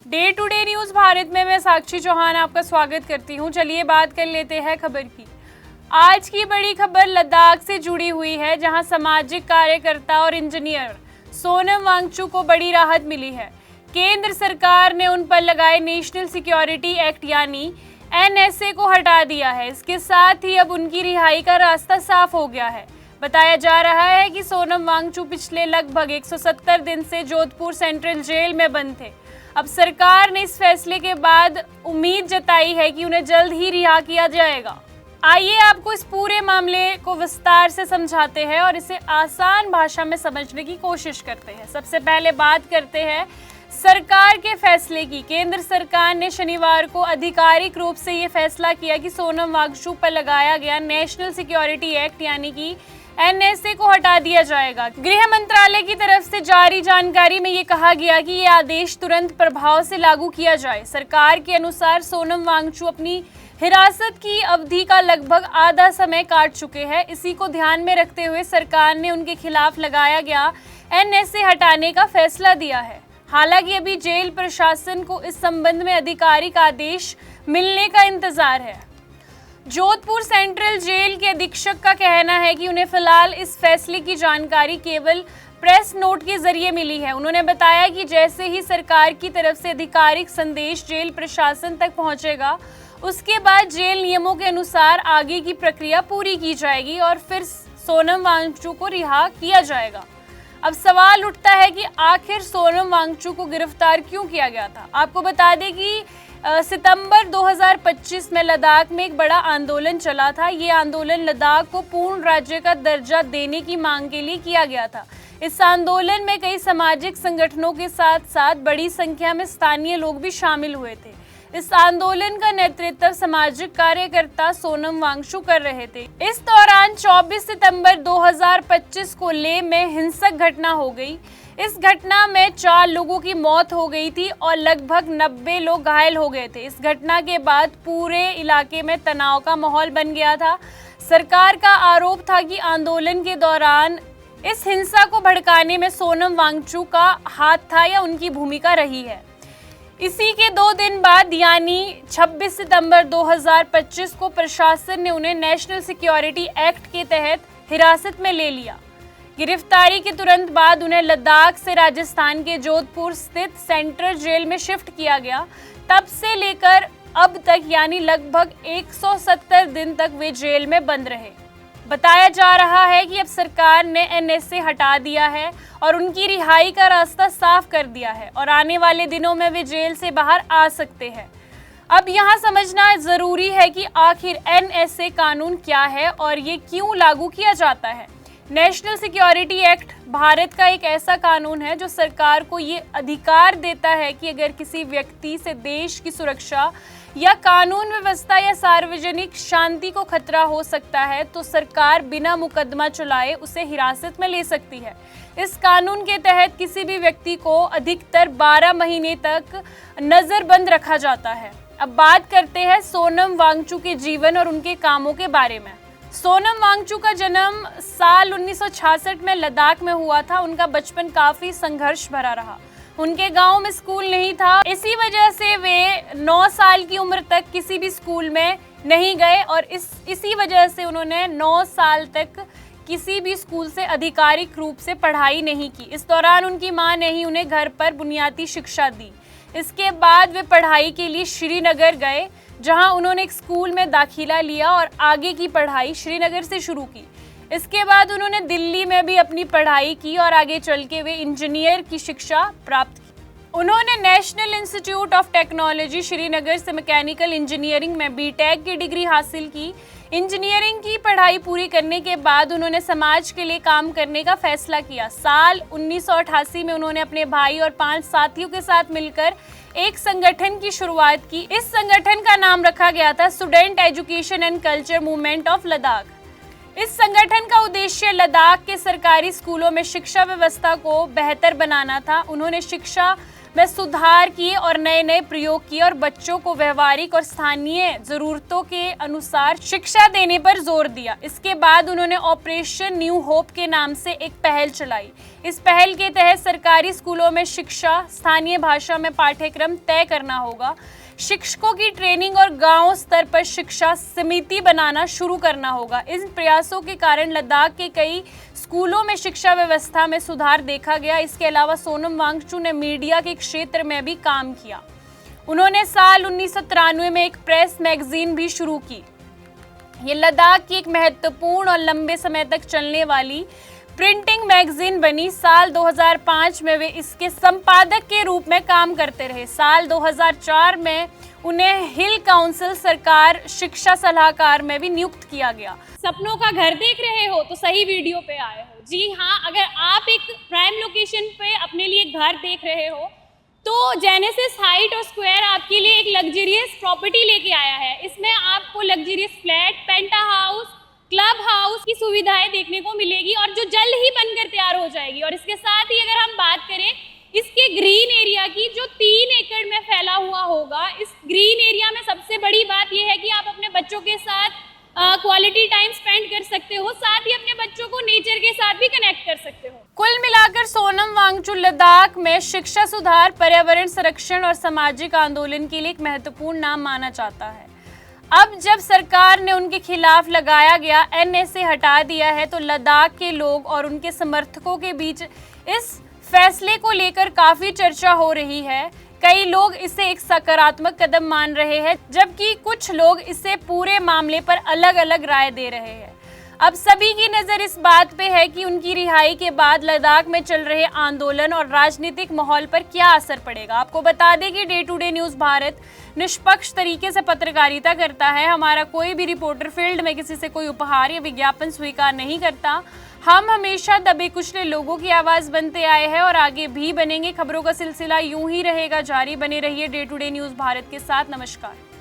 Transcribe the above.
Day to day news Bharat में मैं साक्षी चौहान आपका स्वागत करती हूं। चलिए बात कर लेते हैं खबर की। आज की बड़ी खबर लद्दाख से जुड़ी हुई है, जहां सामाजिक कार्यकर्ता और इंजीनियर सोनम वांगचुक को बड़ी राहत मिली है। केंद्र सरकार ने उन पर लगाए नेशनल सिक्योरिटी एक्ट यानी NSA को हटा दिया है। इसके साथ ही अब उनकी रिहाई का रास्ता साफ हो गया है। बताया जा रहा है कि सोनम वांगचुक पिछले लगभग 170 दिन से जोधपुर सेंट्रल जेल में बंद थे। अब सरकार ने इस फैसले के बाद उम्मीद जताई है कि उन्हें जल्द ही रिहा किया जाएगा। आइए आपको इस पूरे मामले को विस्तार से समझाते हैं और इसे आसान भाषा में समझने की कोशिश करते हैं। सबसे पहले बात करते हैं सरकार के फैसले की। केंद्र सरकार ने शनिवार को आधिकारिक रूप से ये फैसला किया कि सोनम वांगचुक पर लगाया गया नेशनल सिक्योरिटी एक्ट यानी कि NSA को हटा दिया जाएगा। गृह मंत्रालय की तरफ से जारी जानकारी में ये कहा गया कि ये आदेश तुरंत प्रभाव से लागू किया जाए। सरकार के अनुसार सोनम वांगचुक अपनी हिरासत की अवधि का लगभग आधा समय काट चुके हैं। इसी को ध्यान में रखते हुए सरकार ने उनके खिलाफ लगाया गया NSA हटाने का फैसला दिया है। हालांकि अभी जेल प्रशासन को इस संबंध में आधिकारिक आदेश मिलने का इंतजार है। जोधपुर सेंट्रल जेल के अधीक्षक का कहना है कि उन्हें फिलहाल इस फैसले की जानकारी केवल प्रेस नोट के जरिए मिली है। उन्होंने बताया कि जैसे ही सरकार की तरफ से आधिकारिक संदेश जेल प्रशासन तक पहुंचेगा, उसके बाद जेल नियमों के अनुसार आगे की प्रक्रिया पूरी की जाएगी और फिर सोनम वांगचुक को रिहा किया जाएगा। अब सवाल उठता है कि आखिर सोनम वांगचुक को गिरफ्तार क्यों किया गया था। आपको बता दें कि सितंबर 2025 में लद्दाख में एक बड़ा आंदोलन चला था। ये आंदोलन लद्दाख को पूर्ण राज्य का दर्जा देने की मांग के लिए किया गया था। इस आंदोलन में कई सामाजिक संगठनों के साथ साथ बड़ी संख्या में स्थानीय लोग भी शामिल हुए थे। इस आंदोलन का नेतृत्व सामाजिक कार्यकर्ता सोनम वांगचुक कर रहे थे। इस दौरान 24 सितंबर 2025 को लेह में हिंसक घटना हो गई। इस घटना में 4 लोगों की मौत हो गई थी और लगभग 90 लोग घायल हो गए थे। इस घटना के बाद पूरे इलाके में तनाव का माहौल बन गया था। सरकार का आरोप था कि आंदोलन के दौरान इस हिंसा को भड़काने में सोनम वांगचुक का हाथ था या उनकी भूमिका रही है। इसी के 2 दिन बाद यानी 26 सितंबर 2025 को प्रशासन ने उन्हें नेशनल सिक्योरिटी एक्ट के तहत हिरासत में ले लिया। गिरफ्तारी के तुरंत बाद उन्हें लद्दाख से राजस्थान के जोधपुर स्थित सेंट्रल जेल में शिफ्ट किया गया। तब से लेकर अब तक यानी लगभग 170 दिन तक वे जेल में बंद रहे। बताया जा रहा है कि अब सरकार ने NSA हटा दिया है और उनकी रिहाई का रास्ता साफ कर दिया है और आने वाले दिनों में वे जेल से बाहर आ सकते हैं। अब यहाँ समझना जरूरी है कि आखिर NSA कानून क्या है और ये क्यों लागू किया जाता है। नेशनल सिक्योरिटी एक्ट भारत का एक ऐसा कानून है जो सरकार को ये अधिकार देता है कि अगर किसी व्यक्ति से देश की सुरक्षा या कानून व्यवस्था या सार्वजनिक शांति को खतरा हो सकता है तो सरकार बिना मुकदमा चलाए उसे हिरासत में ले सकती है। इस कानून के तहत किसी भी व्यक्ति को अधिकतर 12 महीने तक नजरबंद रखा जाता है। अब बात करते हैं सोनम वांगचुक के जीवन और उनके कामों के बारे में। सोनम वांगचुक का जन्म साल 1966 में लद्दाख में हुआ था। उनका बचपन काफी संघर्ष भरा रहा। उनके गांव में स्कूल नहीं था, इसी वजह से वे 9 साल की उम्र तक किसी भी स्कूल में नहीं गए और इसी वजह से उन्होंने 9 साल तक किसी भी स्कूल से आधिकारिक रूप से पढ़ाई नहीं की। इस दौरान उनकी मां ने ही उन्हें घर पर बुनियादी शिक्षा दी। इसके बाद वे पढ़ाई के लिए श्रीनगर गए, जहां उन्होंने एक स्कूल में दाखिला लिया और आगे की पढ़ाई श्रीनगर से शुरू की। इसके बाद उन्होंने दिल्ली में भी अपनी पढ़ाई की और आगे चल के वे इंजीनियर की शिक्षा प्राप्त की। उन्होंने national institute of technology Srinagar से मैकेनिकल इंजीनियरिंग में BTech की डिग्री हासिल की। इंजीनियरिंग की पढ़ाई पूरी करने के बाद उन्होंने समाज के लिए काम करने का फैसला किया। साल 1988 में उन्होंने अपने भाई और 5 साथियों के साथ मिलकर एक संगठन की शुरुआत की। इस संगठन का नाम रखा गया था student education and culture movement of Ladakh. इस संगठन का उद्देश्य लद्दाख के सरकारी स्कूलों में शिक्षा व्यवस्था को बेहतर बनाना था। उन्होंने शिक्षा में सुधार किए और नए नए प्रयोग किए और बच्चों को व्यवहारिक और स्थानीय जरूरतों के अनुसार शिक्षा देने पर जोर दिया। इसके बाद उन्होंने ऑपरेशन न्यू होप के नाम से एक पहल चलाई। इस पहल के तहत सरकारी स्कूलों में शिक्षा, स्थानीय भाषा में पाठ्यक्रम तय करना होगा, शिक्षकों की ट्रेनिंग और गांव स्तर पर शिक्षा समिति बनाना शुरू करना होगा। इन प्रयासों के कारण लद्दाख के कई स्कूलों में शिक्षा व्यवस्था में सुधार देखा गया। इसके अलावा सोनम वांगचुक ने मीडिया के क्षेत्र में भी काम किया। उन्होंने साल 1993 में एक प्रेस मैगजीन भी शुरू की। ये लद्दाख की एक महत्वपूर्ण और लंबे समय तक चलने वाली प्रिंटिंग मैगजीन बनी। साल 2005 में वे इसके संपादक के रूप में काम करते रहे। साल 2004 में उन्हें हिल काउंसिल सरकार शिक्षा सलाहकार में भी नियुक्त किया गया। सपनों का घर देख रहे हो तो सही वीडियो पे आए हो। जी हाँ, अगर आप एक प्राइम लोकेशन पे अपने लिए घर देख रहे हो तो जेनेसिस हाइट और स्क्वायर आपके लिए एक लग्जरियस प्रॉपर्टी लेके आया है। इसमें आपको लग्जरियस फ्लैट, पेंटा हाउस, क्लब हाउस की सुविधाएं देखने को मिलेगी और जो जल्द ही बनकर तैयार हो जाएगी। और इसके साथ ही अगर हम बात करें इसके ग्रीन एरिया की, जो 3 एकड़ में फैला हुआ होगा, इस ग्रीन एरिया में सबसे बड़ी बात यह है कि आप अपने बच्चों के साथ क्वालिटी टाइम स्पेंड कर सकते हो, साथ ही अपने बच्चों को नेचर के साथ भी कनेक्ट कर सकते हो। कुल मिलाकर सोनम वांगचुक लद्दाख में शिक्षा सुधार, पर्यावरण संरक्षण और सामाजिक आंदोलन के लिए एक महत्वपूर्ण नाम माना जाता है। अब जब सरकार ने उनके खिलाफ लगाया गया NSA हटा दिया है तो लद्दाख के लोग और उनके समर्थकों के बीच इस फैसले को लेकर काफी चर्चा हो रही है। कई लोग इसे एक सकारात्मक कदम मान रहे हैं, जबकि कुछ लोग इसे पूरे मामले पर अलग अलग राय दे रहे हैं। अब सभी की नज़र इस बात पे है कि उनकी रिहाई के बाद लद्दाख में चल रहे आंदोलन और राजनीतिक माहौल पर क्या असर पड़ेगा। आपको बता दें कि day to day news Bharat निष्पक्ष तरीके से पत्रकारिता करता है। हमारा कोई भी रिपोर्टर फील्ड में किसी से कोई उपहार या विज्ञापन स्वीकार नहीं करता। हम हमेशा दबे कुचले लोगों की आवाज़ बनते आए हैं और आगे भी बनेंगे। खबरों का सिलसिला यूं ही रहेगा जारी। बने रहिए day to day news Bharat के साथ। नमस्कार।